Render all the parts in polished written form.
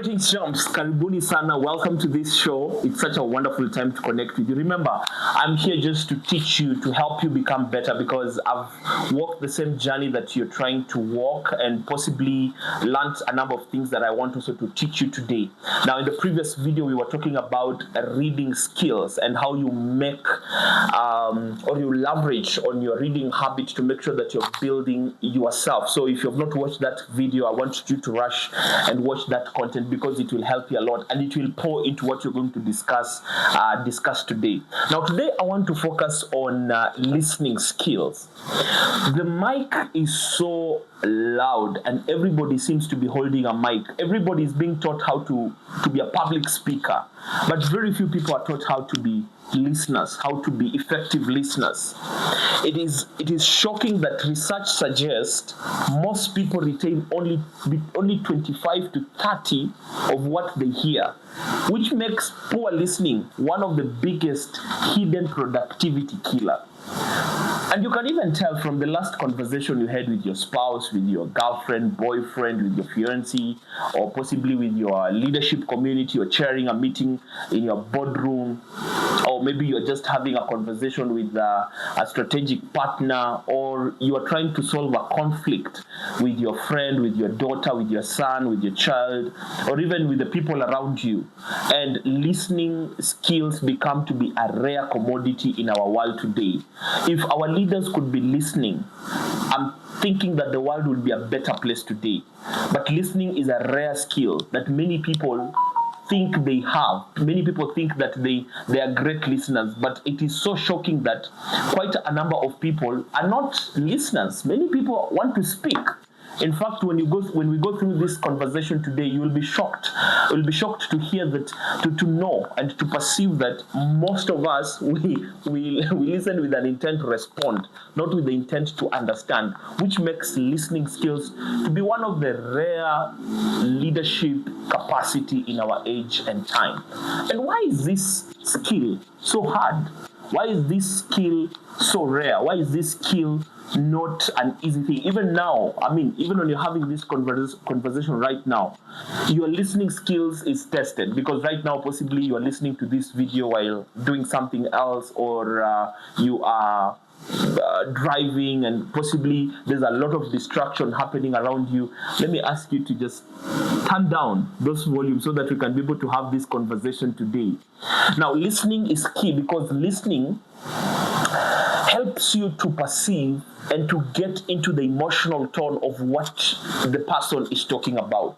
Greetings, chums. Karibuni sana. Welcome to this show. It's such a wonderful time to connect with you. Remember, I'm here just to teach you, to help you become better, because I've walked the same journey that you're trying to walk and possibly learned a number of things that I want also to teach you today. Now, in the previous video, we were talking about reading skills and how you make or you leverage on your reading habit to make sure that you're building yourself. So if you've not watched that video, I want you to rush and watch that content, because it will help you a lot and it will pour into what you're going to discuss today. Now, today I want to focus on listening skills. The mic is so loud and everybody seems to be holding a mic. Everybody is being taught how to be a public speaker, but very few people are taught how to be listeners, how to be effective listeners. It is shocking that research suggests most people retain only 25 to 30 of what they hear, which makes poor listening one of the biggest hidden productivity killer. And you can even tell from the last conversation you had with your spouse, with your girlfriend, boyfriend, with your fiancé, or possibly with your leadership community, or chairing a meeting in your boardroom, or maybe you're just having a conversation with a strategic partner, or you are trying to solve a conflict with your friend, with your daughter, with your son, with your child, or even with the people around you. And listening skills become to be a rare commodity in our world today. If our leaders could be listening, I'm thinking that the world would be a better place today. But listening is a rare skill that many people think they have. Many people think that they are great listeners, but it is so shocking that quite a number of people are not listeners. Many people want to speak. In fact, when we go through this conversation today, you will be shocked. You will be shocked to hear that, to know and to perceive that most of us we listen with an intent to respond, not with the intent to understand, which makes listening skills to be one of the rare leadership capacity in our age and time. And why is this skill so hard? Why is this skill so rare? Why is this skill not an easy thing? Even now, even when you're having this conversation right now, your listening skills is tested, because right now possibly you are listening to this video while doing something else, or you are driving and possibly there's a lot of distraction happening around you. Let me ask you to just turn down those volumes so that we can be able to have this conversation today. Now, listening is key, because listening helps you to perceive and to get into the emotional tone of what the person is talking about.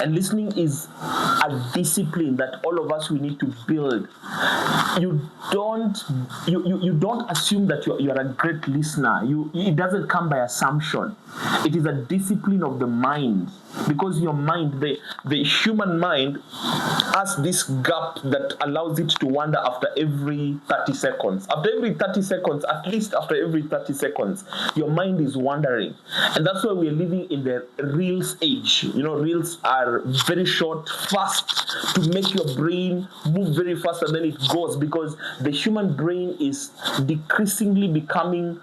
And listening is a discipline that all of us we need to build. You don't assume that you're a great listener. It doesn't come by assumption. It is a discipline of the mind, because your mind, the human mind, has this gap that allows it to wander after every 30 seconds. After every 30 seconds, at least after every 30 seconds, your mind is wandering. And that's why we're living in the Reels age. Reels are very short, fast, to make your brain move very fast, and then it goes, because the human brain is decreasingly becoming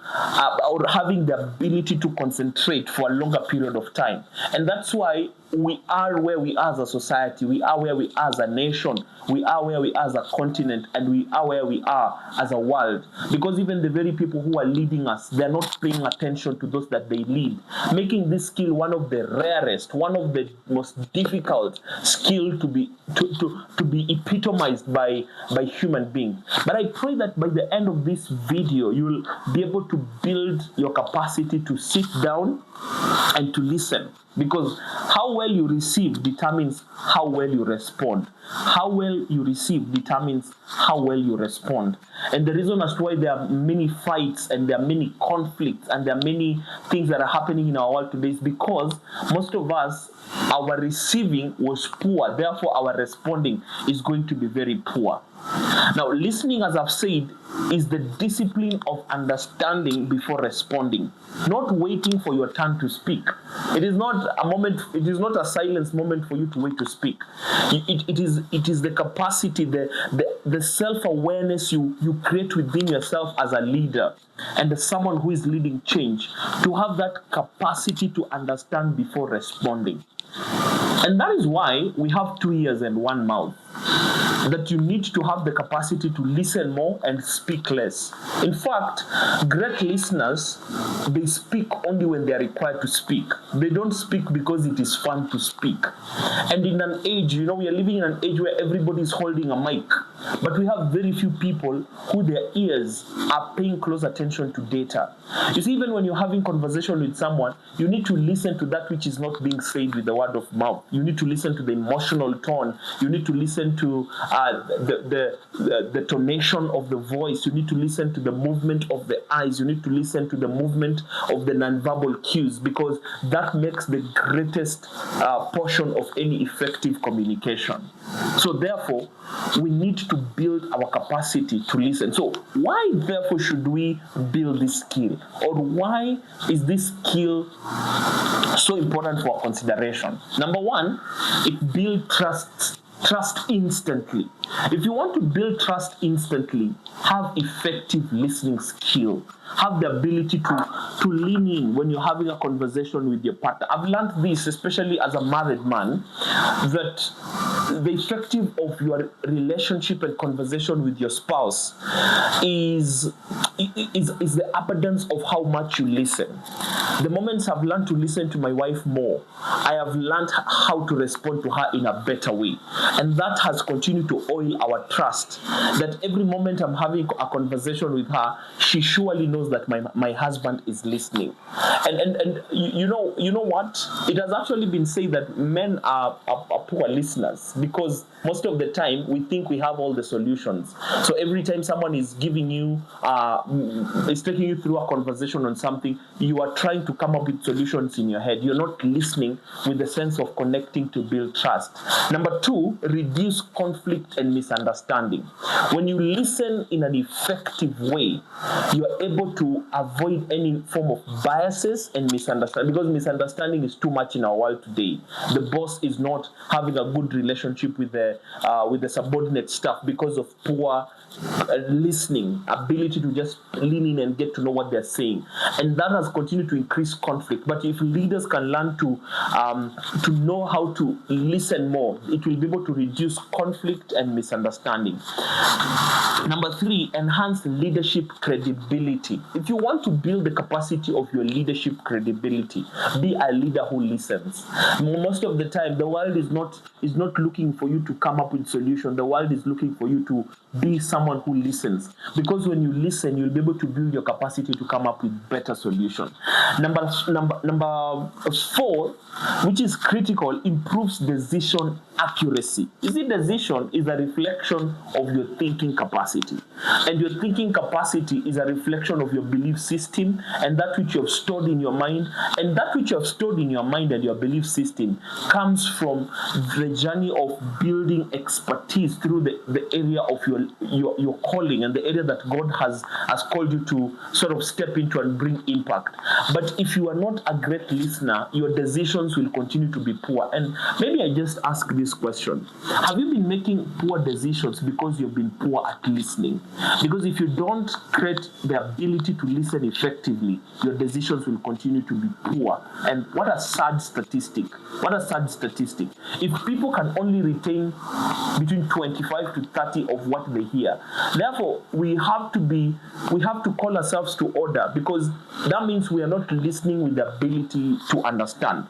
or having the ability to concentrate for a longer period of time. And that's why we are where we are as a society, we are where we are as a nation, we are where we are as a continent, and we are where we are as a world. Because even the very people who are leading us, they're not paying attention to those that they lead, making this skill one of the rarest, one of the most difficult skill to be epitomized by human beings. But I pray that by the end of this video, you'll be able to build your capacity to sit down and to listen. Because how well you receive determines how well you respond. How well you receive determines how well you respond. And the reason as to why there are many fights and there are many conflicts and there are many things that are happening in our world today is because most of us, our receiving was poor. Therefore, our responding is going to be very poor. Now, listening, as I've said, is the discipline of understanding before responding, not waiting for your turn to speak. It is not a moment, it is not a silence moment for you to wait to speak. It is the capacity, the self-awareness you create within yourself as a leader and as someone who is leading change, to have that capacity to understand before responding. And that is why we have 2 ears and 1 mouth. That you need to have the capacity to listen more and speak less. In fact, great listeners, they speak only when they are required to speak. They don't speak because it is fun to speak. And in an age, we are living in an age where everybody is holding a mic, but we have very few people who their ears are paying close attention to data. You see, even when you're having conversation with someone, you need to listen to that which is not being said with the word of mouth. You need to listen to the emotional tone. You need to listen to the tonation of the voice. You need to listen to the movement of the eyes. You need to listen to the movement of the nonverbal cues, because that makes the greatest portion of any effective communication. So therefore, we need to build our capacity to listen. So why therefore should we build this skill? Or why is this skill so important for consideration? Number one, it builds trust instantly. If you want to build trust instantly, have effective listening skill. Have the ability to lean in when you're having a conversation with your partner. I've learned this, especially as a married man, that the effective of your relationship and conversation with your spouse is the abundance of how much you listen. The moments I've learned to listen to my wife more, I have learned how to respond to her in a better way. And that has continued to oil our trust, that every moment I'm having a conversation with her, she surely knows that my husband is listening. And you know what? It has actually been said that men are poor listeners, because most of the time we think we have all the solutions. So every time someone is giving you, is taking you through a conversation on something, you are trying to come up with solutions in your head. You're not listening with the sense of connecting to build trust. Number two, reduce conflict and misunderstanding. When you listen in an effective way, you are able to avoid any form of biases and misunderstanding, because misunderstanding is too much in our world today. The boss is not having a good relationship with the subordinate staff because of poor listening, ability to just lean in and get to know what they're saying, and that has continued to increase conflict. But if leaders can learn to know how to listen more, it will be able to reduce conflict and misunderstanding. Number three, enhance leadership credibility. If you want to build the capacity of your leadership credibility, be a leader who listens. Most of the time, the world is not looking for you to come up with solutions. The world is looking for you to be someone who listens, because when you listen, you'll be able to build your capacity to come up with better solutions. Number four, which is critical, improves decision accuracy. You see, decision is a reflection of your thinking capacity, and your thinking capacity is a reflection of your belief system and that which you have stored in your mind. And that which you have stored in your mind and your belief system comes from the journey of building expertise through the area of your calling and the area that God has called you to sort of step into and bring impact. But if you are not a great listener, your decisions will continue to be poor. And maybe I just ask this question: have you been making poor decisions because you've been poor at listening? Because if you don't create the ability to listen effectively, your decisions will continue to be poor. And what a sad statistic. What a sad statistic. If people can only retain between 25 to 30 of what they hear, therefore we have to call ourselves to order, because that means we are not listening with the ability to understand.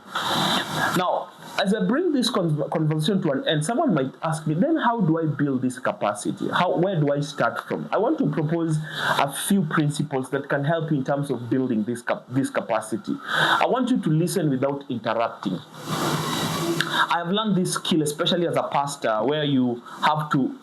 Now, as I bring this conversation to an end, someone might ask me, then how do I build this capacity? Where do I start from? I want to propose a few principles that can help you in terms of building this capacity. I want you to listen without interrupting. I have learned this skill, especially as a pastor, where you have to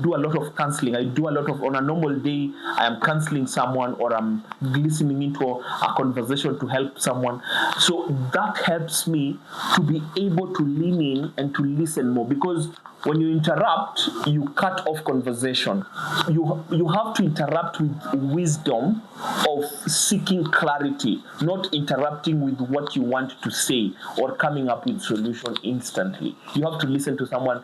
do a lot of counseling. I do a lot of, on a normal day, I am counseling someone or I'm listening into a conversation to help someone. So that helps me to be able to lean in and to listen more, because when you interrupt, you cut off conversation. You have to interrupt with wisdom of seeking clarity, not interrupting with what you want to say or coming up with find solution instantly. You have to listen to someone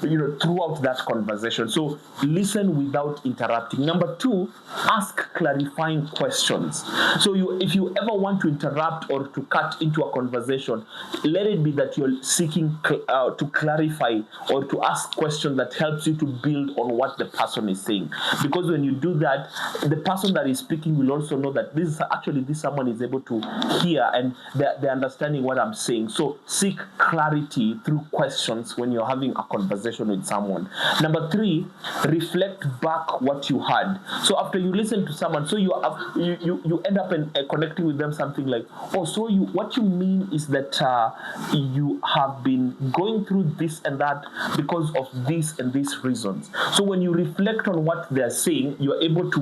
throughout that conversation. So listen without interrupting. Number 2, ask clarifying questions. So if you ever want to interrupt or to cut into a conversation, let it be that you're seeking to clarify or to ask questions that helps you to build on what the person is saying. Because when you do that, the person that is speaking will also know that this someone is able to hear and they're understanding what I'm saying. So seek clarity through questions when you're having a conversation with someone. Number 3, reflect back what you heard. So after you listen to someone, so you end up connecting with them something like, what you mean is that you have been going through this and that because of this and these reasons. So when you reflect on what they're saying, you're able to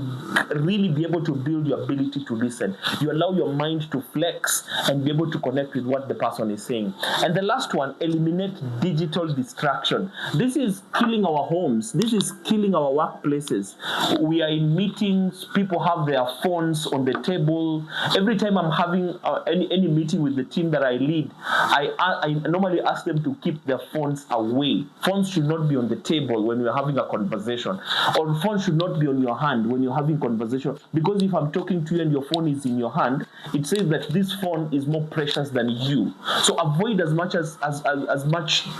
really be able to build your ability to listen. You allow your mind to flex and be able to connect with what the person is saying. And the last one, eliminate digital distraction. This is killing our homes. This is killing our workplaces. We are in meetings. People have their phones on the table. Every time I'm having any meeting with the team that I lead, I normally ask them to keep their phones away. Phones should not be on the table when we're having a conversation, or phone should not be on your hand when you're having conversation. Because if I'm talking to you and your phone is in your hand, it says that this phone is more precious than you. So avoid as much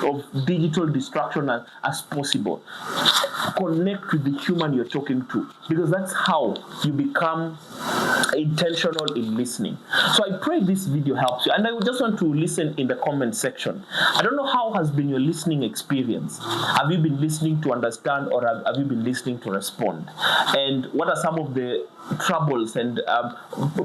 of digital distraction as possible. Connect with the human you're talking to, because that's how you become intentional in listening. So I pray this video helps you, and I just want to listen in the comment section. I don't know how has been your listening experience. Have you been listening to understand, or have you been listening to respond? And what are some of the troubles and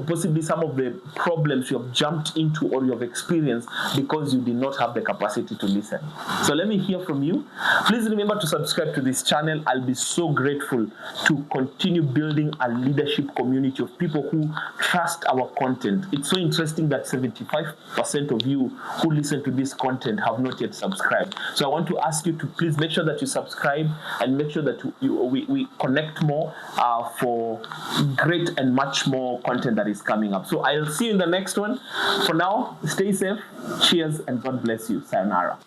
possibly some of the problems you have jumped into or you have experienced because you did not have the capacity to listen? So let me hear from you. Please remember to subscribe to this channel. I'll be so grateful to continue building a leadership community of people who trust our content. It's so interesting that 75% of you who listen to this content have not yet subscribed. So I want to ask you to please make sure that you subscribe and make sure that we connect more for great and much more content that is coming up. So I'll see you in the next one. For now, stay safe. Cheers and God bless you. Sayonara.